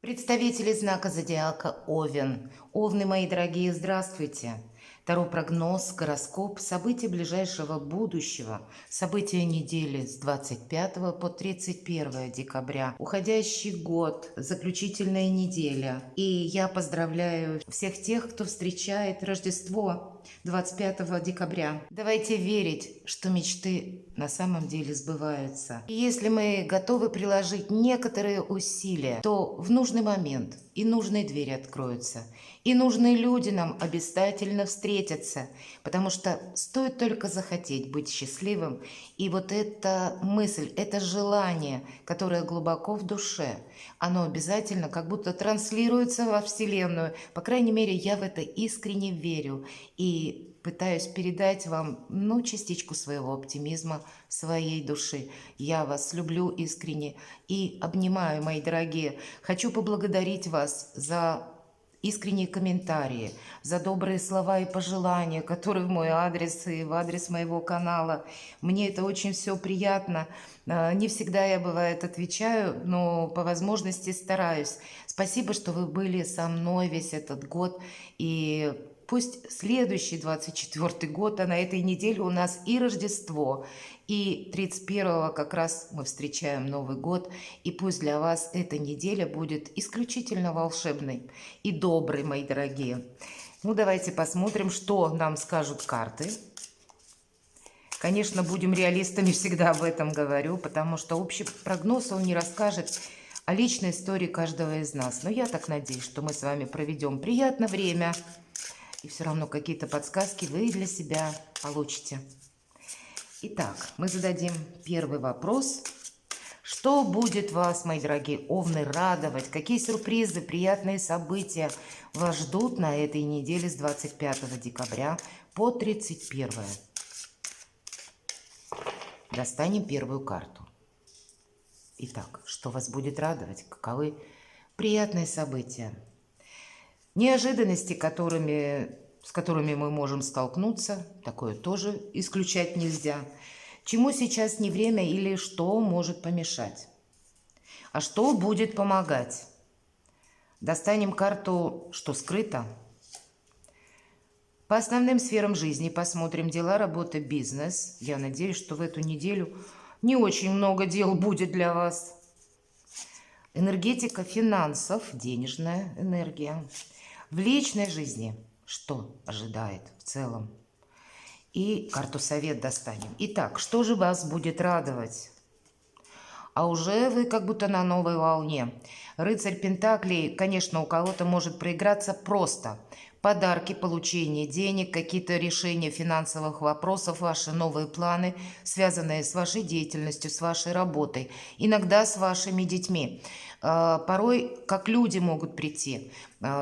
Представители знака зодиака Овен. Овны, мои дорогие, здравствуйте. Таро прогноз, гороскоп, события ближайшего будущего, события недели с 25 по 31 декабря, уходящий год, заключительная неделя. И я поздравляю всех тех, кто встречает Рождество 25 декабря. Давайте верить, что мечты на самом деле сбываются. И если мы готовы приложить некоторые усилия, то в нужный момент и нужные двери откроются, и нужные люди нам обязательно встретятся, потому что стоит только захотеть быть счастливым, и вот эта мысль, это желание, которое глубоко в душе, оно обязательно как будто транслируется во Вселенную. По крайней мере, я в это искренне верю и пытаюсь передать вам, частичку своего оптимизма, своей души. Я вас люблю искренне и обнимаю, мои дорогие. Хочу поблагодарить вас за искренние комментарии, за добрые слова и пожелания, которые в мой адрес и в адрес моего канала. Мне это очень все приятно. Не всегда я, бывает, отвечаю, но по возможности стараюсь. Спасибо, что вы были со мной весь этот год. И пусть следующий 24-й год, а на этой неделе у нас и Рождество, и 31-го как раз мы встречаем Новый год. И пусть для вас эта неделя будет исключительно волшебной и доброй, мои дорогие. Давайте посмотрим, что нам скажут карты. Конечно, будем реалистами, всегда об этом говорю, потому что общий прогноз, он не расскажет о личной истории каждого из нас. Но я так надеюсь, что мы с вами проведем приятное время. И все равно какие-то подсказки вы для себя получите. Итак, мы зададим первый вопрос. Что будет вас, мои дорогие овны, радовать? Какие сюрпризы, приятные события вас ждут на этой неделе с 25 декабря по 31? Достанем первую карту. Итак, что вас будет радовать? Каковы приятные события? Неожиданности, с которыми мы можем столкнуться, такое тоже исключать нельзя. Чему сейчас не время или что может помешать? А что будет помогать? Достанем карту «Что скрыто?». По основным сферам жизни посмотрим: дела, работа, бизнес. Я надеюсь, что в эту неделю не очень много дел будет для вас. Энергетика финансов, денежная энергия. В личной жизни что ожидает в целом? И карту совет достанем. Итак, что же вас будет радовать? А уже вы как будто на новой волне. Рыцарь Пентаклей, конечно, у кого-то может проиграться просто. Подарки, получение денег, какие-то решения финансовых вопросов, ваши новые планы, связанные с вашей деятельностью, с вашей работой, иногда с вашими детьми. Порой как люди могут прийти.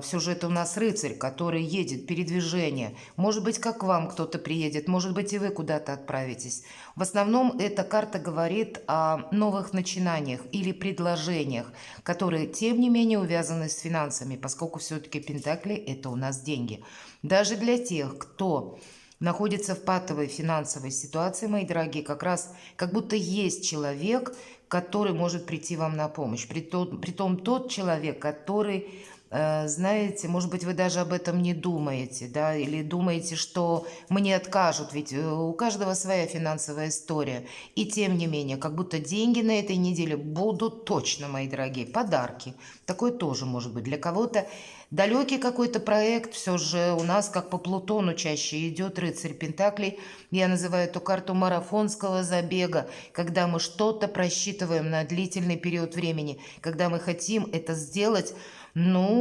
Все же это у нас рыцарь, который едет, передвижение. Может быть, как к вам кто-то приедет, может быть, и вы куда-то отправитесь. В основном эта карта говорит о новых начинаниях или предложениях, которые, тем не менее, увязаны с финансами, поскольку все-таки Пентакли – это у нас деньги. Даже для тех, кто находится в патовой финансовой ситуации, мои дорогие, как раз как будто есть человек, который может прийти вам на помощь. Притом тот человек, который, знаете, может быть, вы даже об этом не думаете, да, или думаете, что мне откажут, ведь у каждого своя финансовая история. И тем не менее, как будто деньги на этой неделе будут точно, мои дорогие, подарки. Такое тоже может быть для кого-то. Далекий какой-то проект, все же у нас, как по Плутону, чаще идет рыцарь Пентаклей. Я называю эту карту марафонского забега, когда мы что-то просчитываем на длительный период времени, когда мы хотим это сделать,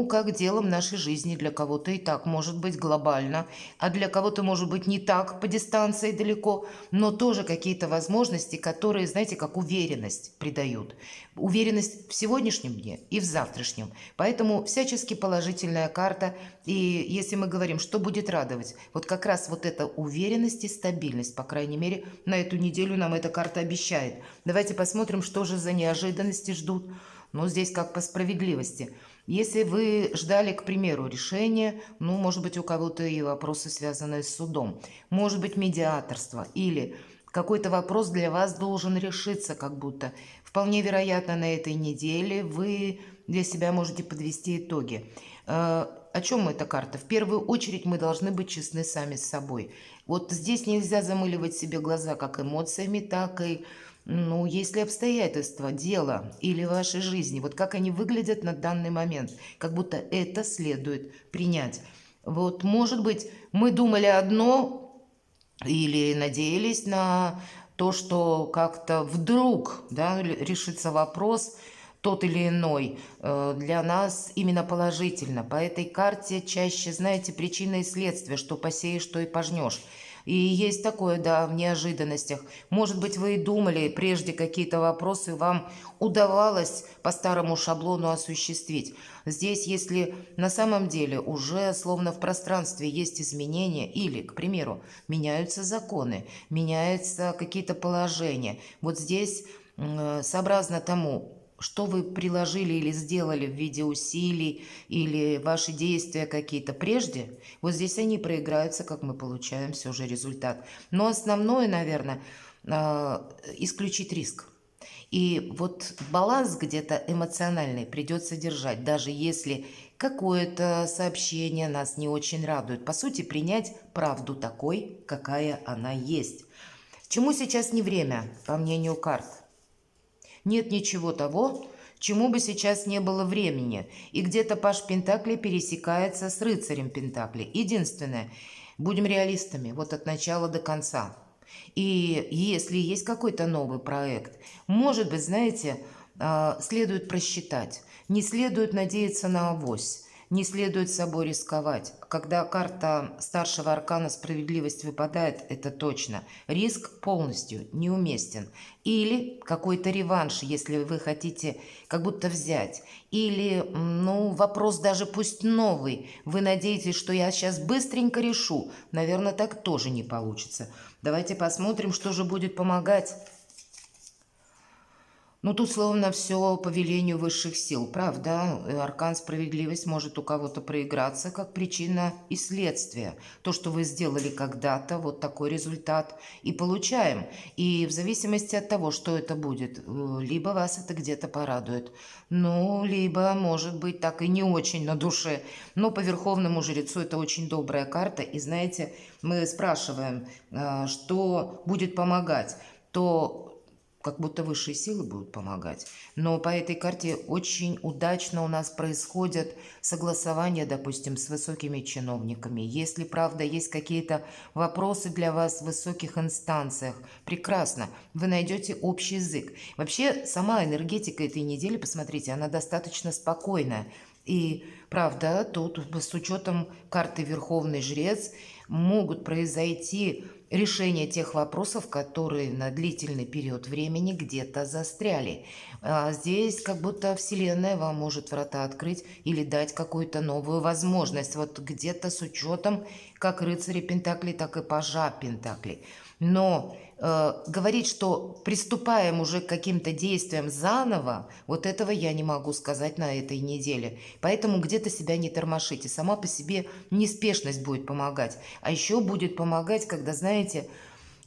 как делом нашей жизни. Для кого-то и так может быть глобально, а для кого-то может быть не так по дистанции далеко, но тоже какие-то возможности, которые, знаете, как уверенность придают. Уверенность в сегодняшнем дне и в завтрашнем. Поэтому всячески положительная карта. И если мы говорим, что будет радовать, вот как раз вот эта уверенность и стабильность, по крайней мере, на эту неделю нам эта карта обещает. Давайте посмотрим, что же за неожиданности ждут. Здесь как по справедливости. Если вы ждали, к примеру, решения, может быть, у кого-то и вопросы, связанные с судом, может быть, медиаторство, или какой-то вопрос для вас должен решиться как будто. Вполне вероятно, на этой неделе вы для себя можете подвести итоги. О чем эта карта? В первую очередь мы должны быть честны сами с собой. Вот здесь нельзя замыливать себе глаза как эмоциями, так и, ну, если обстоятельства, дело или вашей жизни, вот как они выглядят на данный момент, как будто это следует принять. Вот, может быть, мы думали одно или надеялись на то, что как-то вдруг, да, решится вопрос тот или иной для нас именно положительно. По этой карте чаще, знаете, причина и следствие, что посеешь, что и пожнешь. И есть такое, да, в неожиданностях. Может быть, вы и думали прежде какие-то вопросы, вам удавалось по старому шаблону осуществить. Здесь, если на самом деле уже словно в пространстве есть изменения или, к примеру, меняются законы, меняются какие-то положения, вот здесь сообразно тому, что вы приложили или сделали в виде усилий, или ваши действия какие-то прежде, вот здесь они проиграются, как мы получаем все же результат. Но основное, наверное, исключить риск. И вот баланс где-то эмоциональный придется держать, даже если какое-то сообщение нас не очень радует. По сути, принять правду такой, какая она есть. Чему сейчас не время, по мнению карт? Нет ничего того, чему бы сейчас не было времени. И где-то Паш Пентаклей пересекается с рыцарем Пентаклей. Единственное, будем реалистами, вот от начала до конца. И если есть какой-то новый проект, может быть, знаете, следует просчитать. Не следует надеяться на авось. Не следует собой рисковать. Когда карта старшего аркана «Справедливость» выпадает, это точно. Риск полностью неуместен. Или какой-то реванш, если вы хотите как будто взять. Или, ну, вопрос даже пусть новый. Вы надеетесь, что я сейчас быстренько решу. Наверное, так тоже не получится. Давайте посмотрим, что же будет помогать. Ну, тут словно все по велению высших сил, правда? Аркан справедливость может у кого-то проиграться как причина и следствие. То, что вы сделали когда-то, вот такой результат и получаем. И в зависимости от того, что это будет, либо вас это где-то порадует, ну, либо, может быть, так и не очень на душе. Но по Верховному Жрецу это очень добрая карта. И знаете, мы спрашиваем, что будет помогать, то как будто высшие силы будут помогать. Но по этой карте очень удачно у нас происходят согласования, допустим, с высокими чиновниками. Если, правда, есть какие-то вопросы для вас в высоких инстанциях, прекрасно, вы найдете общий язык. Вообще, сама энергетика этой недели, посмотрите, она достаточно спокойная. И, правда, тут с учетом карты Верховный Жрец могут произойти решение тех вопросов, которые на длительный период времени где-то застряли. Здесь как будто Вселенная вам может врата открыть или дать какую-то новую возможность. Вот где-то с учетом как рыцаря Пентаклей, так и пажа Пентаклей. Но говорить, что приступаем уже к каким-то действиям заново, вот этого я не могу сказать на этой неделе. Поэтому где-то себя не тормошите. Сама по себе неспешность будет помогать. А еще будет помогать, когда, знаете,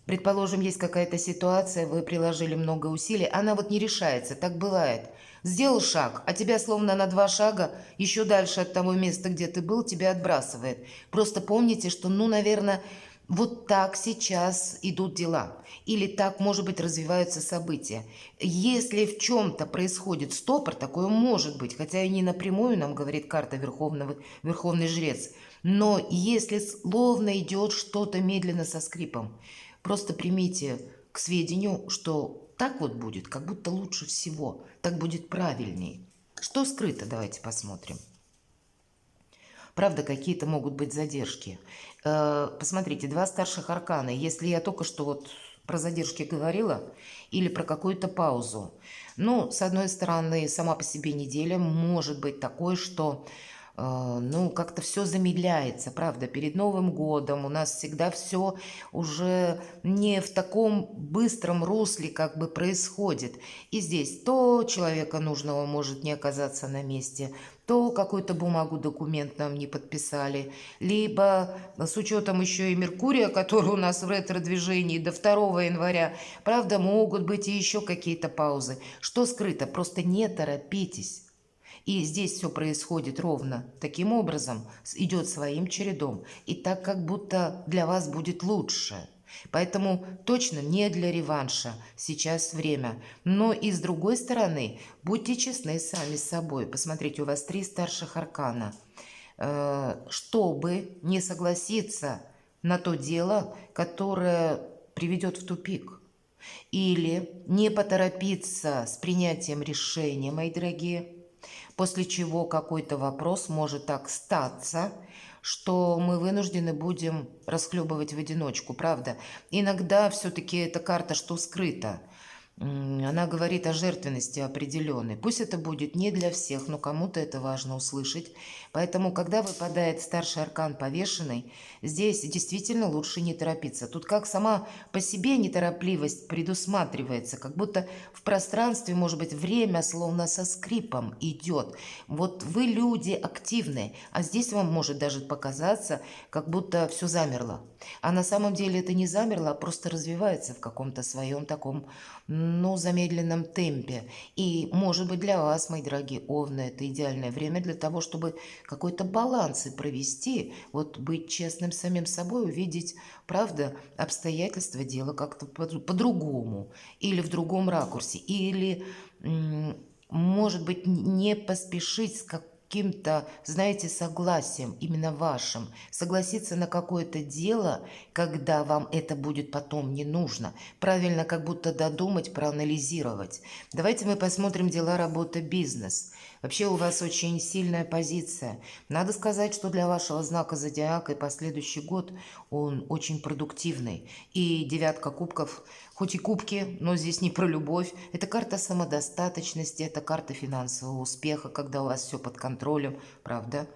предположим, есть какая-то ситуация, вы приложили много усилий, она вот не решается, так бывает. Сделал шаг, а тебя словно на 2 шага еще дальше от того места, где ты был, тебя отбрасывает. Просто помните, что, ну, наверное, вот так сейчас идут дела. Или так, может быть, развиваются события. Если в чем-то происходит стопор, такое может быть, хотя и не напрямую нам говорит карта Верховный Жрец, но если словно идет что-то медленно со скрипом, просто примите к сведению, что так вот будет, как будто лучше всего, так будет правильнее. Что скрыто, давайте посмотрим. Правда, какие-то могут быть задержки. Посмотрите, 2 старших аркана. Если я только что вот про задержки говорила или про какую-то паузу. Ну, с одной стороны, сама по себе неделя может быть такой, что ну, как-то все замедляется, правда, перед Новым годом у нас всегда все уже не в таком быстром русле как бы происходит. И здесь то человека нужного может не оказаться на месте, то какую-то бумагу, документ нам не подписали, либо с учетом еще и Меркурия, который у нас в ретро-движении до 2 января, правда, могут быть и еще какие-то паузы. Что скрыто? Просто не торопитесь. И здесь все происходит ровно таким образом, идет своим чередом. И так как будто для вас будет лучше. Поэтому точно не для реванша сейчас время. Но и с другой стороны, будьте честны сами с собой. Посмотрите, у вас 3 старших аркана. Чтобы не согласиться на то дело, которое приведет в тупик. Или не поторопиться с принятием решения, мои дорогие, после чего какой-то вопрос может так статься, что мы вынуждены будем расхлебывать в одиночку, правда? Иногда все-таки эта карта, что скрыта, она говорит о жертвенности определенной. Пусть это будет не для всех, но кому-то это важно услышать. Поэтому, когда выпадает старший аркан повешенный, здесь действительно лучше не торопиться. Тут как сама по себе неторопливость предусматривается, как будто в пространстве, может быть, время словно со скрипом идет. Вот вы люди активные, а здесь вам может даже показаться, как будто все замерло. А на самом деле это не замерло, а просто развивается в каком-то своем таком, замедленном темпе. И, может быть, для вас, мои дорогие овны, это идеальное время для того, чтобы какой-то баланс и провести, вот быть честным с самим собой, увидеть, правда, обстоятельства дела как-то по-другому, или в другом ракурсе, или, может быть, не поспешить с каким-то, знаете, согласием, именно вашим. Согласиться на какое-то дело, когда вам это будет потом не нужно. Правильно как будто додумать, проанализировать. Давайте мы посмотрим дела, работа, бизнес. Вообще у вас очень сильная позиция. Надо сказать, что для вашего знака зодиака и последующий год он очень продуктивный. И 9 кубков, хоть и кубки, но здесь не про любовь. Это карта самодостаточности, это карта финансового успеха, когда у вас все под контролем, правда?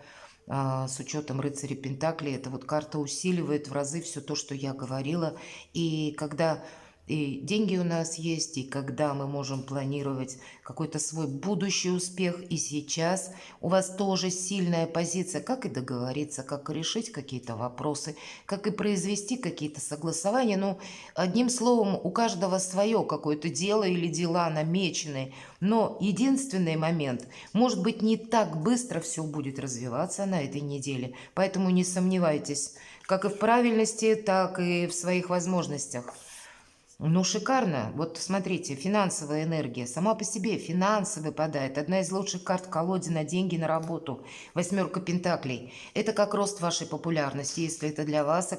С учетом рыцаря Пентаклей, эта вот карта усиливает в разы все то, что я говорила. И когда и деньги у нас есть, и когда мы можем планировать какой-то свой будущий успех, и сейчас у вас тоже сильная позиция, как и договориться, как и решить какие-то вопросы, как и произвести какие-то согласования. Ну, одним словом, у каждого свое какое-то дело или дела намеченные. Но единственный момент, может быть, не так быстро все будет развиваться на этой неделе, поэтому не сомневайтесь, как и в правильности, так и в своих возможностях. Ну, шикарно. Вот смотрите, финансовая энергия. Сама по себе финансы выпадает. Одна из лучших карт в колоде на деньги, на работу. 8 пентаклей. Это как рост вашей популярности. Если это для вас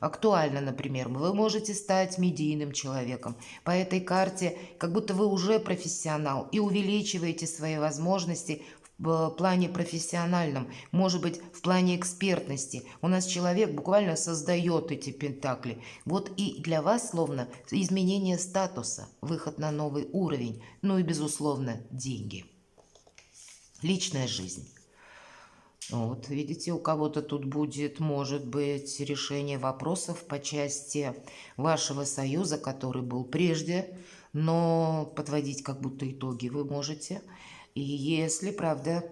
актуально, например, вы можете стать медийным человеком. По этой карте как будто вы уже профессионал и увеличиваете свои возможности в плане профессиональном, может быть, в плане экспертности. У нас человек буквально создает эти пентакли. Вот и для вас словно изменение статуса, выход на новый уровень, ну и, безусловно, деньги. Личная жизнь. Вот, видите, у кого-то тут будет, может быть, решение вопросов по части вашего союза, который был прежде, но подводить как будто итоги вы можете. И если, правда,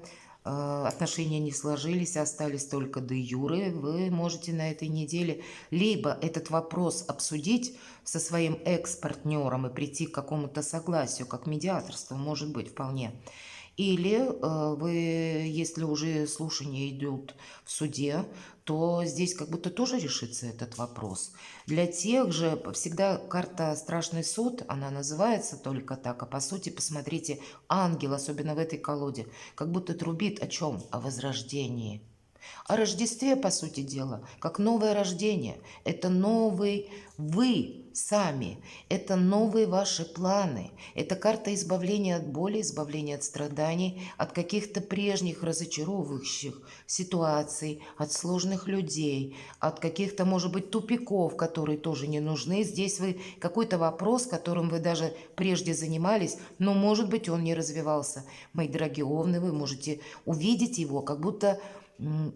отношения не сложились, остались только де юре, вы можете на этой неделе либо этот вопрос обсудить со своим экс-партнером и прийти к какому-то согласию, как медиаторство, может быть, вполне. Или вы, если уже слушания идут в суде, то здесь как будто тоже решится этот вопрос. Для тех же всегда карта «Страшный суд», она называется только так, а по сути, посмотрите, ангел, особенно в этой колоде, как будто трубит о чем? О возрождении. О Рождестве, по сути дела, как новое рождение. Это новый вы сами, это новые ваши планы. Это карта избавления от боли, избавления от страданий, от каких-то прежних разочаровывающих ситуаций, от сложных людей, от каких-то, может быть, тупиков, которые тоже не нужны. Здесь вы какой-то вопрос, которым вы даже прежде занимались, но, может быть, он не развивался. Мои дорогие овны, вы можете увидеть его, как будто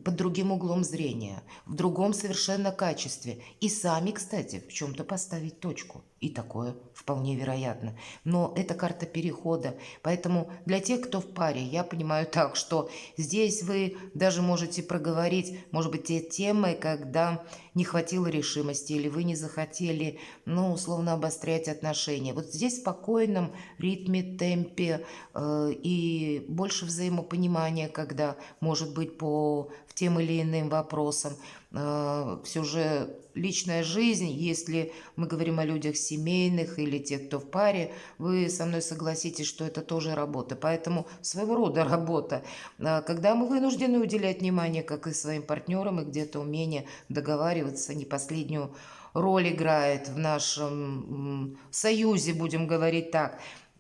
под другим углом зрения, в другом совершенно качестве. И сами, кстати, в чем-то поставить точку. И такое вполне вероятно. Но это карта перехода. Поэтому для тех, кто в паре, я понимаю так, что здесь вы даже можете проговорить, может быть, те темы, когда не хватило решимости или вы не захотели, ну, условно, обострять отношения. Вот здесь в спокойном ритме, темпе и больше взаимопонимания, когда, может быть, по тем или иным вопросам. Все же личная жизнь, если мы говорим о людях семейных или тех, кто в паре, вы со мной согласитесь, что это тоже работа. Поэтому своего рода работа. Когда мы вынуждены уделять внимание, как и своим партнерам, и где-то умение договариваться, не последнюю роль играет в нашем союзе, будем говорить так.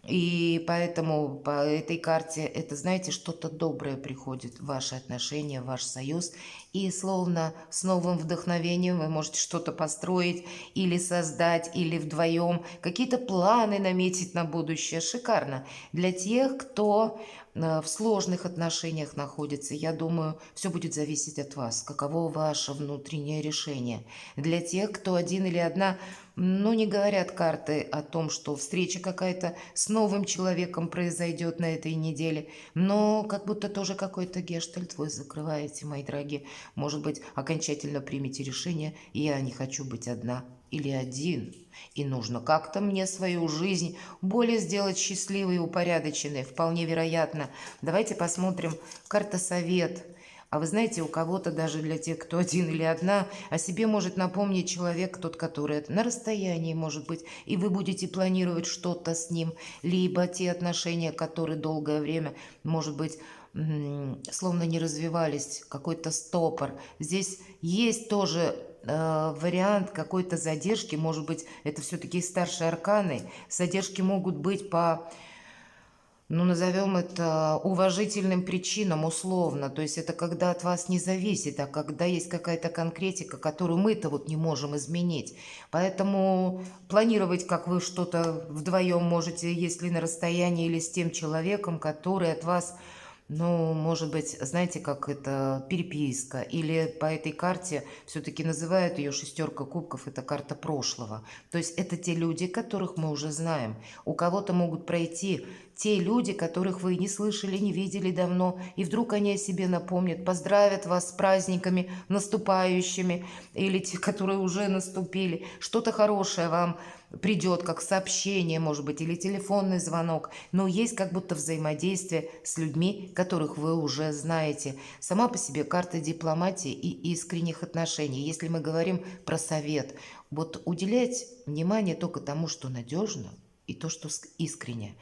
И поэтому по этой карте это, знаете, что-то доброе приходит в ваши отношения, в ваш союз. И словно с новым вдохновением вы можете что-то построить или создать, или вдвоем какие-то планы наметить на будущее. Шикарно. Для тех, кто в сложных отношениях находится, я думаю, все будет зависеть от вас, каково ваше внутреннее решение. Для тех, кто один или одна, ну, не говорят карты о том, что встреча какая-то с новым человеком произойдет на этой неделе, но как будто тоже какой-то гештальт вы закрываете, мои дорогие. Может быть, окончательно примите решение: я не хочу быть одна или один, и нужно как-то мне свою жизнь более сделать счастливой и упорядоченной. Вполне вероятно. Давайте посмотрим карта совет. А вы знаете, у кого-то, даже для тех, кто один или одна, о себе может напомнить человек, тот, который на расстоянии, может быть, и вы будете планировать что-то с ним, либо те отношения, которые долгое время, может быть, словно не развивались, какой-то стопор. Здесь есть тоже вариант какой-то задержки, может быть, это все-таки старшие арканы. Задержки могут быть по, ну, назовем это уважительным причинам, условно. То есть это когда от вас не зависит, а когда есть какая-то конкретика, которую мы-то вот не можем изменить. Поэтому планировать, как вы что-то вдвоем можете, если на расстоянии, или с тем человеком, который от вас, ну, может быть, знаете, как это переписка, или по этой карте все-таки называют ее шестерка кубков, это карта прошлого. То есть это те люди, которых мы уже знаем. У кого-то могут пройти те люди, которых вы не слышали, не видели давно, и вдруг они о себе напомнят, поздравят вас с праздниками наступающими, или те, которые уже наступили. Что-то хорошее вам придет, как сообщение, может быть, или телефонный звонок, но есть как будто взаимодействие с людьми, которых вы уже знаете. Сама по себе карта дипломатии и искренних отношений. Если мы говорим про совет, вот уделять внимание только тому, что надежно, и то, что искренне.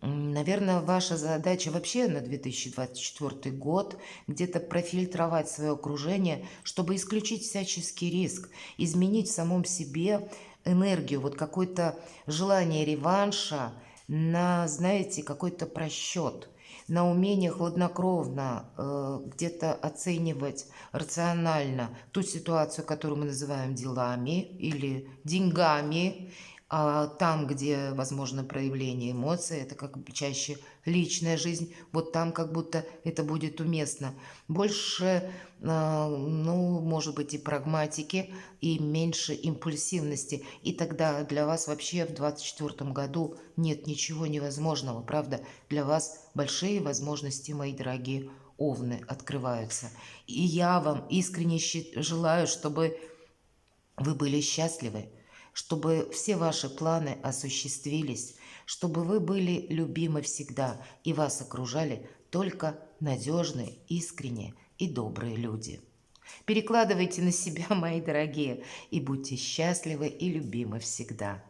Наверное, ваша задача вообще на 2024 год где-то профильтровать свое окружение, чтобы исключить всяческий риск, изменить в самом себе энергию, вот какое-то желание реванша на, знаете, какой-то просчет, на умение хладнокровно где-то оценивать рационально ту ситуацию, которую мы называем делами или деньгами, а там, где возможно проявление эмоций, это как бы чаще личная жизнь, вот там как будто это будет уместно. Больше, ну, может быть, и прагматики, и меньше импульсивности. И тогда для вас вообще в 2024 году нет ничего невозможного, правда? Для вас большие возможности, мои дорогие овны, открываются. И я вам искренне желаю, чтобы вы были счастливы, чтобы все ваши планы осуществились, чтобы вы были любимы всегда и вас окружали только надежные, искренние и добрые люди. Перекладывайте на себя, мои дорогие, и будьте счастливы и любимы всегда.